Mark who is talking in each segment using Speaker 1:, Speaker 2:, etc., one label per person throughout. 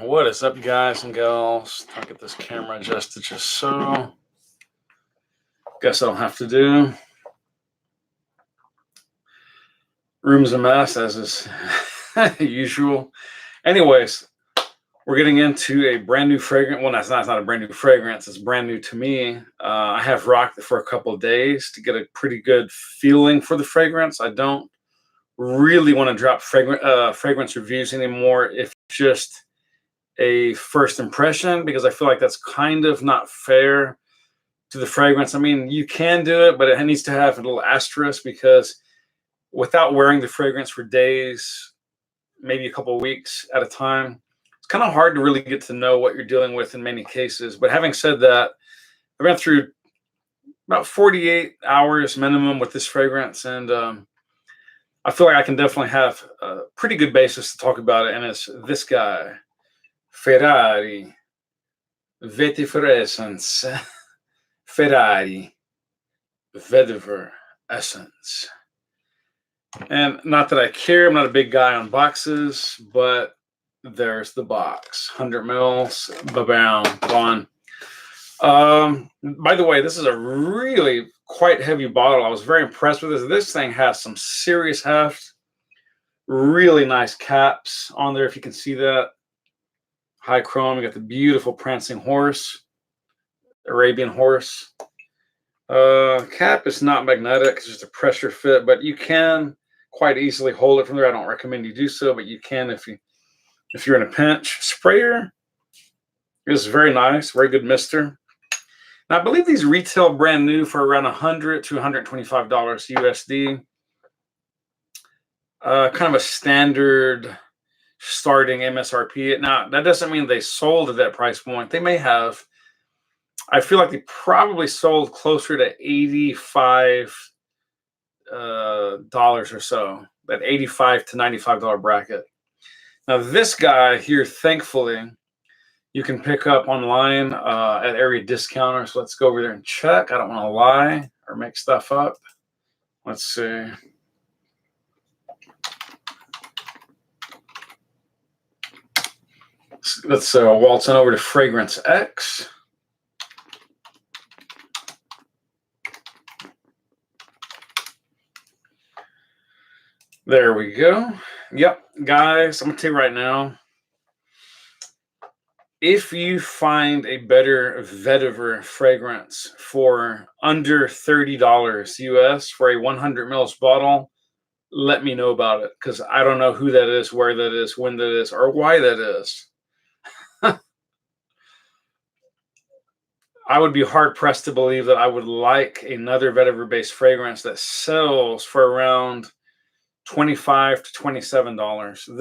Speaker 1: What is up, guys and gals? I'll get this camera adjusted just so. Guess I don't have to do. Room's a mess, as is usual. Anyways, we're getting into a brand new fragrance. Well, it's not a brand new fragrance. It's brand new to me. I have rocked it for a couple of days to get a pretty good feeling for the fragrance. I don't really want to drop fragrance reviews anymore. If just a first impression, because I feel like that's kind of not fair to the fragrance. I mean, you can do it, but it needs to have a little asterisk, because without wearing the fragrance for days, maybe a couple of weeks at a time, it's kind of hard to really get to know what you're dealing with in many cases. But having said that, I went through about 48 hours minimum with this fragrance, and I feel like I can definitely have a pretty good basis to talk about it. And it's this guy, Ferrari, Vetiver Essence, Ferrari, Vetiver Essence. And not that I care, I'm not a big guy on boxes, but there's the box. 100 mils, ba-bam, gone. By the way, this is a really quite heavy bottle. I was very impressed with this. This thing has some serious heft. Really nice caps on there, if you can see that. High chrome. You got the beautiful prancing horse, Arabian horse. Cap is not magnetic, it's just a pressure fit, but you can quite easily hold it from there. I don't recommend you do so, but you can if you're in a pinch. Sprayer is very nice, very good mister. Now, I believe these retail brand new for around $100 to $125 USD. Kind of a standard starting MSRP. Now, that doesn't mean they sold at that price point. They may have. I feel like they probably sold closer to $85 or so, that $85 to $95 bracket. Now, this guy here, thankfully, you can pick up online at area discounters. So let's go over there and check. I don't want to lie or make stuff up. Let's see. Let's waltz on over to Fragrance X. There we go. Yep, guys, I'm going to tell you right now, if you find a better vetiver fragrance for under $30 US for a 100 mils bottle, let me know about it, because I don't know who that is, where that is, when that is, or why that is. I would be hard-pressed to believe that I would like another vetiver-based fragrance that sells for around $25 to $27.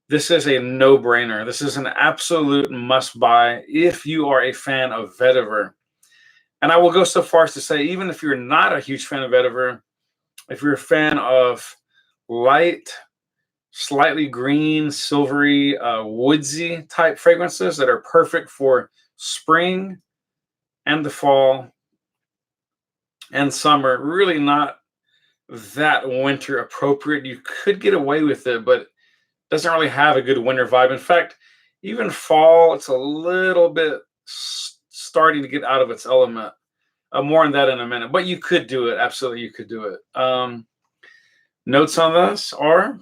Speaker 1: This is a no-brainer. This is an absolute must-buy if you are a fan of vetiver. And I will go so far as to say, even if you're not a huge fan of vetiver, if you're a fan of light, slightly green, silvery, woodsy type fragrances that are perfect for spring and the fall and summer, really not that winter appropriate. You could get away with it, but it doesn't really have a good winter vibe. In fact, even fall, it's a little bit starting to get out of its element. More on that in a minute, but you could do it. Absolutely, you could do it. Notes on this are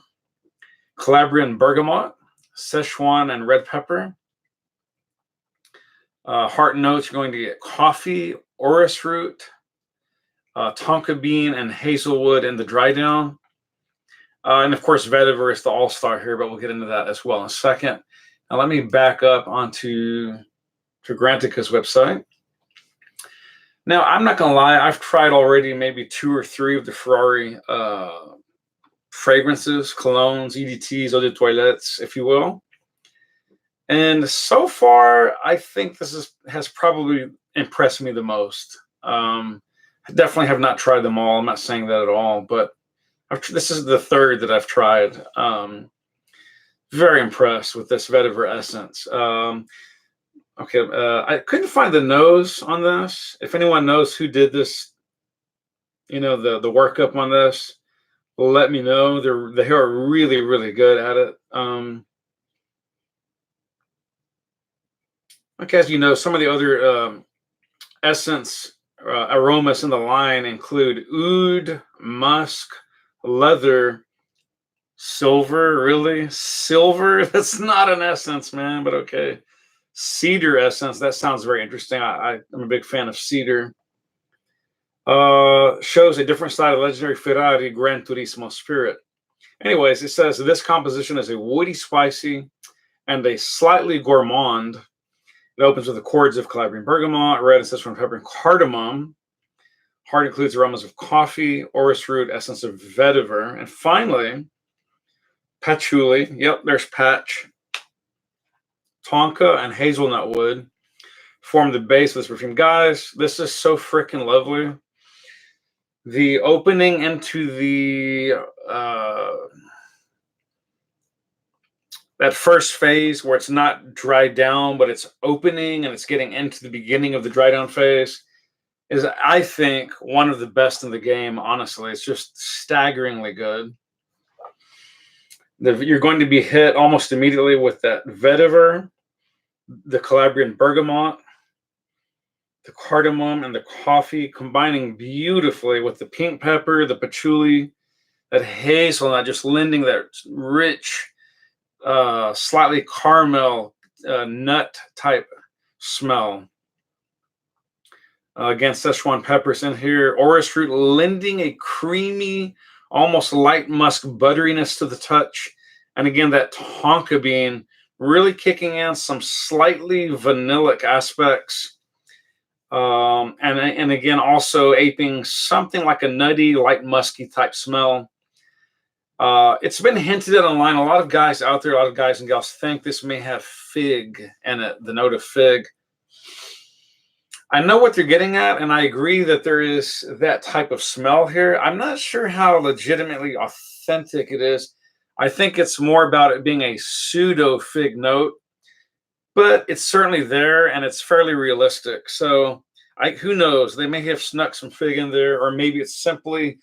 Speaker 1: Calabrian bergamot, Szechuan, and red pepper. Heart notes, you're going to get coffee, orris root, tonka bean, and hazelwood in the dry down. And of course, vetiver is the all-star here, but we'll get into that as well in a second. Now let me back up onto Fragrantica's website. Now, I'm not going to lie, I've tried already maybe 2 or 3 of the Ferrari fragrances, colognes, EDTs, eau de toilettes, if you will. And so far, I think this has probably impressed me the most. I definitely have not tried them all. I'm not saying that at all, but this is the 3rd that I've tried. Very impressed with this vetiver essence. Okay, I couldn't find the nose on this. If anyone knows who did this, the workup on this, let me know. They are really, really good at it. Okay, as you know, some of the other essence aromas in the line include oud, musk, leather, silver. Really? Silver? That's not an essence, man, but okay. Cedar essence. That sounds very interesting. I'm a big fan of cedar. Shows a different side of legendary Ferrari Gran Turismo spirit. Anyways, it says this composition is a woody, spicy, and a slightly gourmand. It opens with the chords of Calabrian bergamot, red essence from pepper and cardamom. Heart includes aromas of coffee, orris root, essence of vetiver, and finally, patchouli. Yep, there's patch. Tonka and hazelnut wood form the base of this perfume. Guys, this is so freaking lovely. The opening into the that first phase where it's not dried down, but it's opening and it's getting into the beginning of the dry down phase is, I think, one of the best in the game. Honestly, it's just staggeringly good. You're going to be hit almost immediately with that vetiver, the Calabrian bergamot, the cardamom, and the coffee, combining beautifully with the pink pepper, the patchouli, that hazelnut, just lending that rich, slightly caramel nut type smell. Again, Szechuan peppers in here. Orris root lending a creamy, almost light musk butteriness to the touch. And again, that tonka bean really kicking in some slightly vanillic aspects. And again, also aping something like a nutty, light musky type smell. It's been hinted at online. A lot of guys out there, a lot of guys and gals think this may have fig in it, the note of fig. I know what they're getting at, and I agree that there is that type of smell here. I'm not sure how legitimately authentic it is. I think it's more about it being a pseudo fig note, but it's certainly there, and it's fairly realistic. So who knows? They may have snuck some fig in there, or maybe it's simply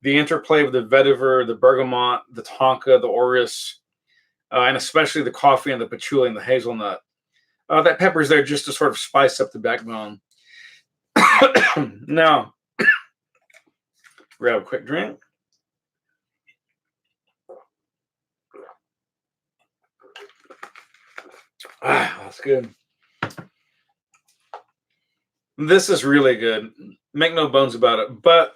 Speaker 1: the interplay of the vetiver, the bergamot, the tonka, the orris, and especially the coffee and the patchouli and the hazelnut. That pepper's there just to sort of spice up the backbone. Now, grab a quick drink. That's good. This is really good. Make no bones about it. But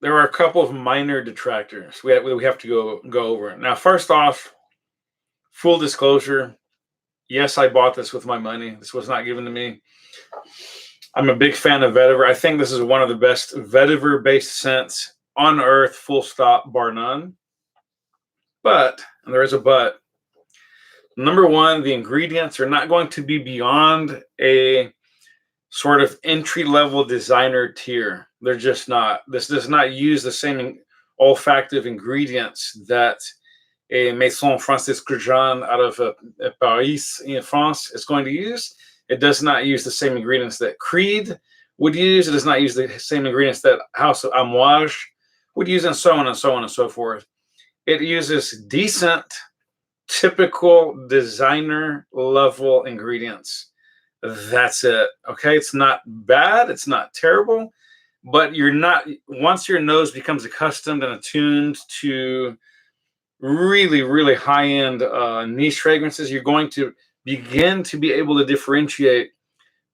Speaker 1: there are a couple of minor detractors we have to go over. Now, first off, full disclosure, yes, I bought this with my money. This was not given to me. I'm a big fan of vetiver. I think this is one of the best vetiver-based scents on earth, full stop, bar none. But, and there is a but, number one, the ingredients are not going to be beyond a sort of entry-level designer tier. They're just not. This does not use the same olfactive ingredients that a Maison Francis Grosjean out of Paris in France is going to use. It does not use the same ingredients that Creed would use. It does not use the same ingredients that House of Amouage would use, and so on and so on and so forth. It uses decent, typical designer level ingredients. That's it. Okay, it's not bad. It's not terrible, but you're not. Once your nose becomes accustomed and attuned to really, really high-end niche fragrances, you're going to begin to be able to differentiate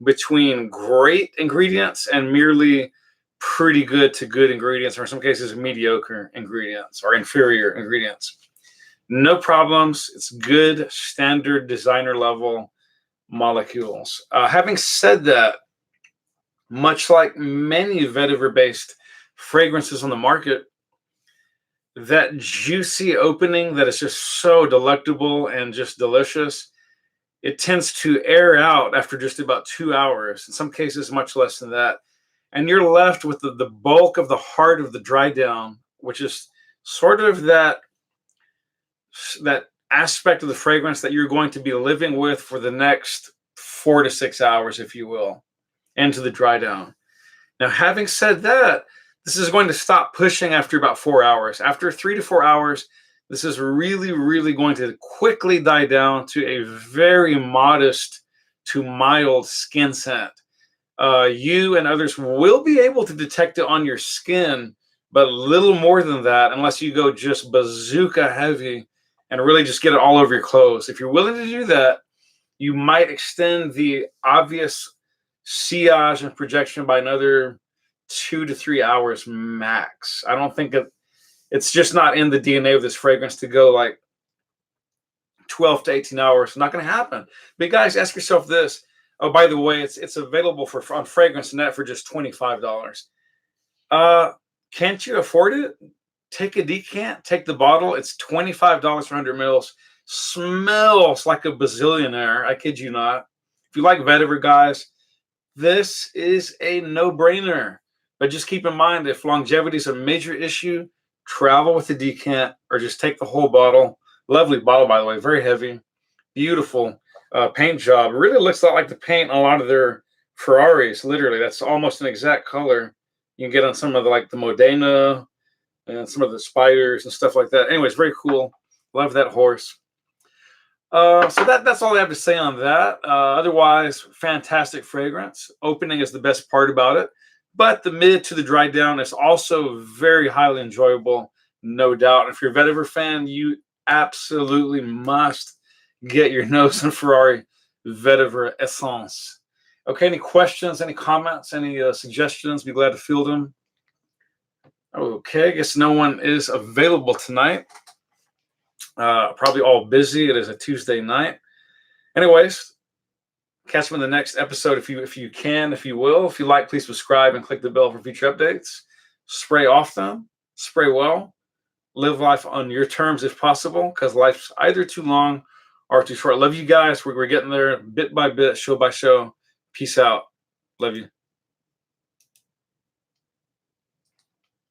Speaker 1: between great ingredients and merely pretty good to good ingredients, or in some cases, mediocre ingredients or inferior ingredients. No problems. It's good, standard designer level molecules. Having said that, much like many vetiver-based fragrances on the market, that juicy opening that is just so delectable and just delicious, it tends to air out after just about 2 hours, in some cases much less than that. And you're left with the bulk of the heart of the dry down, which is sort of that aspect of the fragrance that you're going to be living with for the next 4 to 6 hours, if you will, into the dry down. Now, having said that, this is going to stop pushing after about 4 hours. After 3 to 4 hours, This is really, really going to quickly die down to a very modest to mild skin scent. You and others will be able to detect it on your skin, but little more than that, unless you go just bazooka heavy and really just get it all over your clothes. If you're willing to do that, you might extend the obvious sillage and projection by another 2 to 3 hours max. I don't think it's just not in the DNA of this fragrance to go like 12 to 18 hours. It's not going to happen. But guys, ask yourself this. Oh, by the way, it's available on Fragrance Net for just $25. Can't you afford it? Take a decant, take the bottle. It's $25 for 100 mils. Smells like a bazillionaire. I kid you not. If you like vetiver, guys, this is a no-brainer. But just keep in mind, if longevity is a major issue, travel with the decant or just take the whole bottle. Lovely bottle, by the way, very heavy, beautiful paint job. It really looks a lot like the paint on a lot of their Ferraris. Literally, that's almost an exact color you can get on some of the Modena and some of the spiders and stuff like that. Anyways, very cool. Love that horse. So that's all I have to say on that. Otherwise, fantastic fragrance. Opening is the best part about it. But the mid to the dry down is also very highly enjoyable, no doubt. If you're a vetiver fan, you absolutely must get your nose on Ferrari Vetiver Essence. Okay, any questions, any comments, any suggestions? Be glad to field them. Okay, I guess no one is available tonight. Probably all busy. It is a Tuesday night. Anyways, catch me in the next episode if you can, if you will. If you like, please subscribe and click the bell for future updates. Spray often, spray well, live life on your terms if possible, because life's either too long or too short. Love you guys. We're getting there bit by bit, show by show. Peace out. Love you.